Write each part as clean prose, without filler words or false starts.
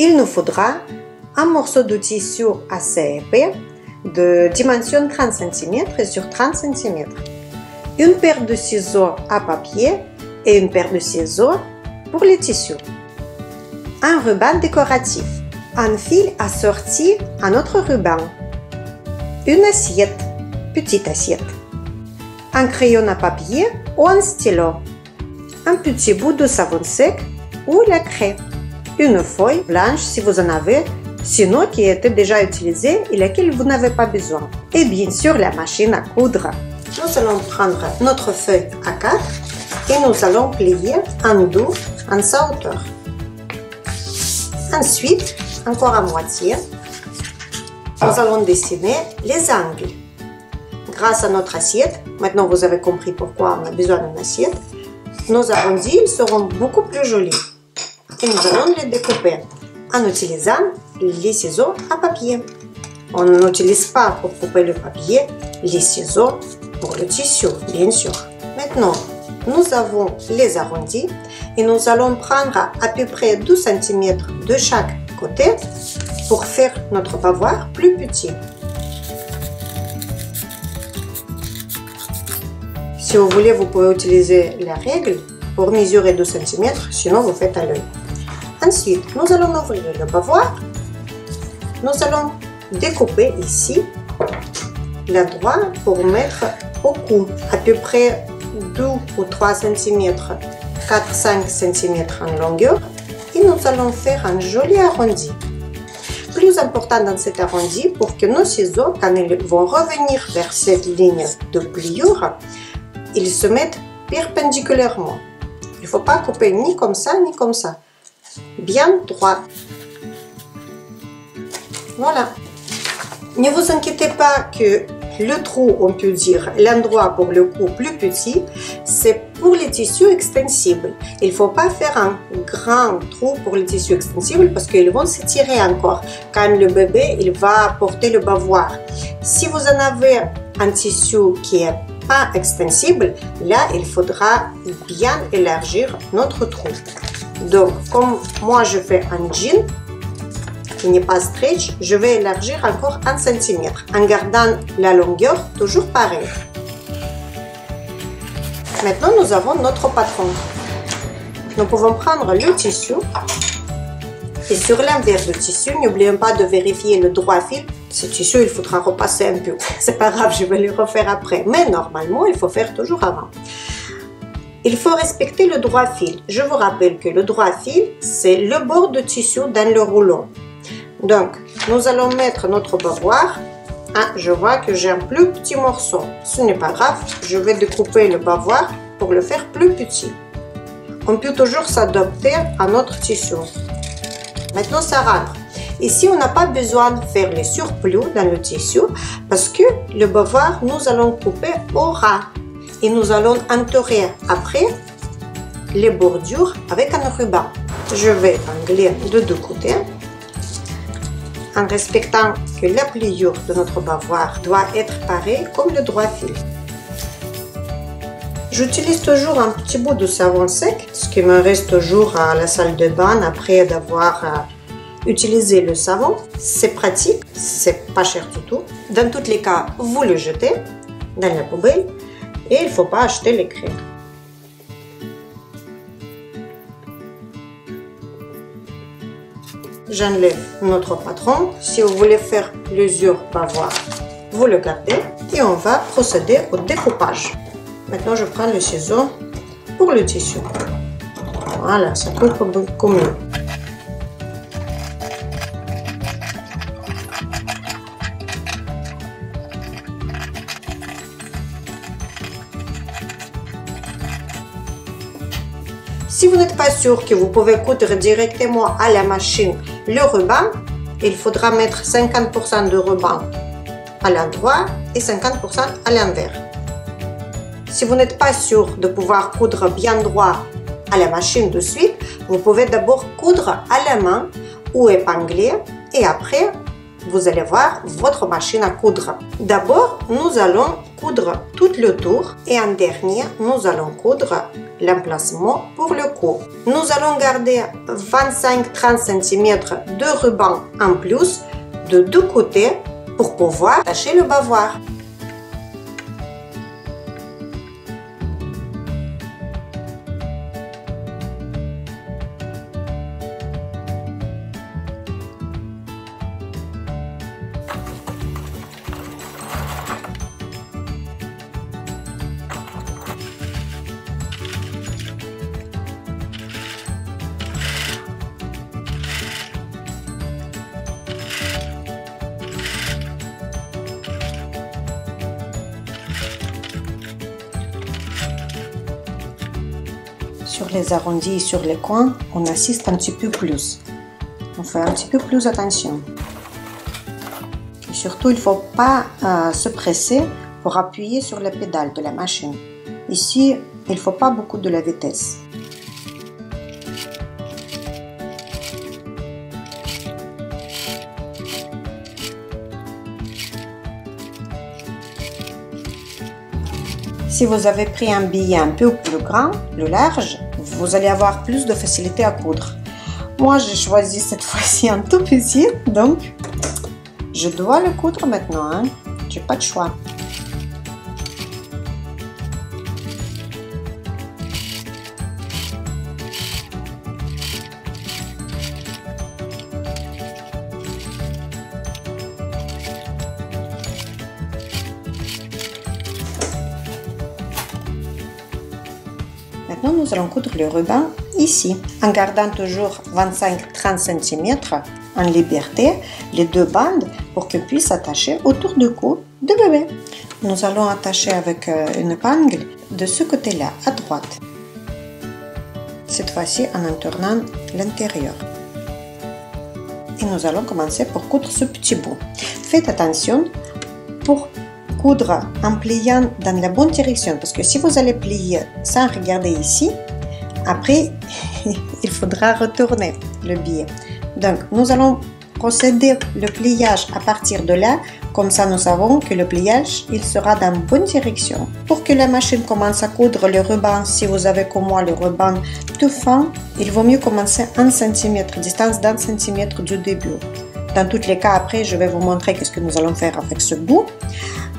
il nous faudra un morceau de tissu assez épais de dimension 30 cm sur 30 cm, une paire de ciseaux à papier et une paire de ciseaux pour les tissus, un ruban décoratif, un fil assorti à notre ruban, une assiette, petite assiette, un crayon à papier ou un stylo, un petit bout de savon sec ou la craie, une feuille blanche si vous en avez, sinon qui était déjà utilisée et laquelle vous n'avez pas besoin. Et bien sûr la machine à coudre. Nous allons prendre notre feuille A4 et nous allons plier en deux en sa hauteur. Ensuite, encore à moitié, nous allons dessiner les angles. Grâce à notre assiette, maintenant vous avez compris pourquoi on a besoin d'une assiette, nos arrondis seront beaucoup plus jolis. Et nous allons les découper en utilisant les ciseaux à papier. On n'utilise pas pour couper le papier les ciseaux pour le tissu, bien sûr. Maintenant, nous avons les arrondis et nous allons prendre à peu près 12 cm de chaque côté pour faire notre bavoir plus petit. Si vous voulez, vous pouvez utiliser la règle pour mesurer 12 cm, sinon vous faites à l'œil. Ensuite, nous allons ouvrir le bavoir. Nous allons découper ici l'endroit pour mettre au cou, à peu près 2 ou 3 cm, 4-5 cm en longueur. Et nous allons faire un joli arrondi. Plus important dans cet arrondi, pour que nos ciseaux, quand ils vont revenir vers cette ligne de pliure, ils se mettent perpendiculairement. Il ne faut pas couper ni comme ça, ni comme ça. Bien droit. Voilà. Ne vous inquiétez pas que le trou, on peut dire, l'endroit pour le cou plus petit, c'est pour les tissus extensibles. Il ne faut pas faire un grand trou pour les tissus extensibles parce qu'ils vont s'étirer encore quand le bébé il va porter le bavoir. Si vous en avez un tissu qui est pas extensible, là il faudra bien élargir notre trou. Donc comme moi je fais un jean qui n'est pas stretch, je vais élargir encore 1 cm en gardant la longueur toujours pareille. Maintenant nous avons notre patron. Nous pouvons prendre le tissu et sur l'envers du tissu, n'oublions pas de vérifier le droit fil. Ce tissu, il faudra repasser un peu. C'est pas grave, je vais le refaire après. Mais normalement, il faut faire toujours avant. Il faut respecter le droit fil. Je vous rappelle que le droit fil, c'est le bord de tissu dans le rouleau. Donc, nous allons mettre notre bavoir. Ah, je vois que j'ai un plus petit morceau. Ce n'est pas grave, je vais découper le bavoir pour le faire plus petit. On peut toujours s'adapter à notre tissu. Maintenant, ça rentre. Ici, on n'a pas besoin de faire les surplus dans le tissu parce que le bavoir, nous allons couper au ras et nous allons entourer après les bordures avec un ruban. Je vais angler de deux côtés en respectant que la pliure de notre bavoir doit être pareille comme le droit fil. J'utilise toujours un petit bout de savon sec, ce qui me reste toujours à la salle de bain après d'avoir utilisé le savon. C'est pratique, c'est pas cher du tout. Dans tous les cas, vous le jetez dans la poubelle et il ne faut pas acheter les craies. J'enlève notre patron. Si vous voulez faire plusieurs bavoirs, vous le gardez et on va procéder au découpage. Maintenant, je prends le ciseau pour le tissu. Voilà, ça coupe beaucoup mieux. Si vous n'êtes pas sûr que vous pouvez coudre directement à la machine le ruban, il faudra mettre 50% de ruban à l'endroit et 50% à l'envers. Si vous n'êtes pas sûr de pouvoir coudre bien droit à la machine de suite, vous pouvez d'abord coudre à la main ou épingler et après vous allez voir votre machine à coudre. D'abord, nous allons coudre tout le tour et en dernier, nous allons coudre l'emplacement pour le cou. Nous allons garder 25-30 cm de ruban en plus de deux côtés pour pouvoir attacher le bavoir. Sur les arrondis et sur les coins, on assiste un petit peu plus. On fait un petit peu plus attention. Et surtout, il ne faut pas se presser pour appuyer sur les pédales de la machine. Ici, il ne faut pas beaucoup de la vitesse. Si vous avez pris un billet un peu plus grand, plus large, vous allez avoir plus de facilité à coudre. Moi, j'ai choisi cette fois-ci un tout petit, donc je dois le coudre maintenant, hein. J'ai pas de choix. Maintenant, nous allons coudre le ruban ici, en gardant toujours 25-30 cm en liberté, les deux bandes pour qu'elles puissent s'attacher autour du cou du bébé. Nous allons attacher avec une épingle de ce côté-là, à droite. Cette fois-ci en tournant l'intérieur. Et nous allons commencer pour coudre ce petit bout. Faites attention pour coudre en pliant dans la bonne direction, parce que si vous allez plier sans regarder ici, après il faudra retourner le billet. Donc nous allons procéder le pliage à partir de là, comme ça nous savons que le pliage il sera dans la bonne direction. Pour que la machine commence à coudre le ruban, si vous avez comme moi le ruban tout fin, il vaut mieux commencer 1 cm, distance d'1 cm du début. Dans tous les cas, après je vais vous montrer ce que nous allons faire avec ce bout.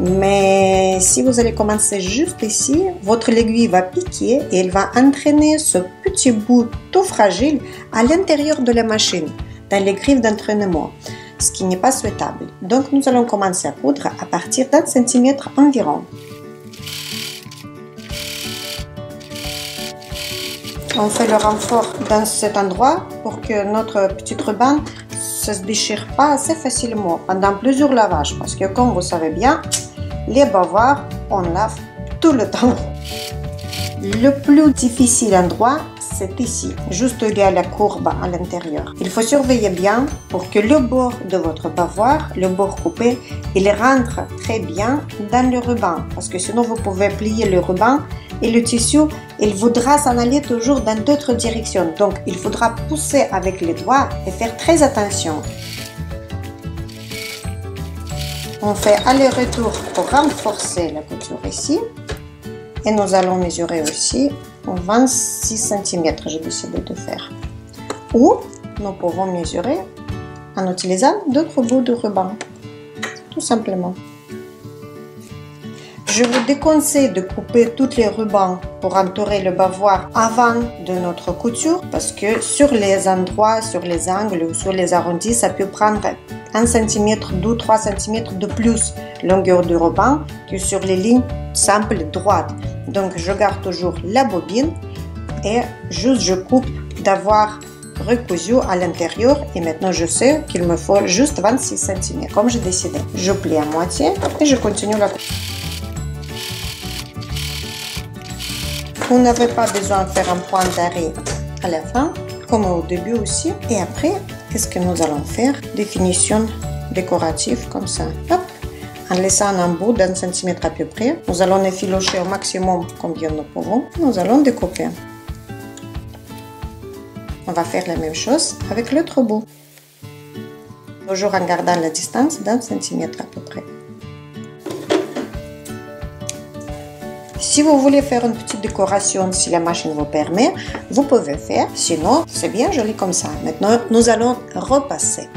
Mais si vous allez commencer juste ici, votre aiguille va piquer et elle va entraîner ce petit bout tout fragile à l'intérieur de la machine, dans les griffes d'entraînement, ce qui n'est pas souhaitable. Donc nous allons commencer à coudre à partir d'1 cm environ. On fait le renfort dans cet endroit pour que notre petit ruban ne se déchire pas assez facilement pendant plusieurs lavages, parce que comme vous savez bien, les bavoirs, on lave tout le temps. Le plus difficile endroit, c'est ici, juste il y a la courbe à l'intérieur. Il faut surveiller bien pour que le bord de votre bavoir, le bord coupé, il rentre très bien dans le ruban, parce que sinon vous pouvez plier le ruban et le tissu, il voudra s'en aller toujours dans d'autres directions. Donc il faudra pousser avec les doigts et faire très attention. On fait aller-retour pour renforcer la couture ici. Et nous allons mesurer aussi 26 cm, j'ai décidé de faire. Ou nous pouvons mesurer en utilisant d'autres bouts de ruban, tout simplement. Je vous déconseille de couper tous les rubans pour entourer le bavoir avant de notre couture, parce que sur les endroits, sur les angles ou sur les arrondis, ça peut prendre 1 cm, 2-3 cm de plus longueur du ruban que sur les lignes simples droites. Donc je garde toujours la bobine et juste je coupe d'avoir recousu à l'intérieur, et maintenant je sais qu'il me faut juste 26 cm comme j'ai décidé. Je plie à moitié et je continue la couture. Vous n'avez pas besoin de faire un point d'arrêt à la fin, comme au début aussi. Et après, qu'est-ce que nous allons faire? Définition décorative comme ça. Hop, en laissant un bout d'1 cm à peu près. Nous allons effilocher au maximum combien nous pouvons. Nous allons découper. On va faire la même chose avec l'autre bout. Toujours en gardant la distance d'1 cm à peu près. Si vous voulez faire une petite décoration, si la machine vous permet, vous pouvez faire. Sinon, c'est bien joli comme ça. Maintenant, nous allons repasser.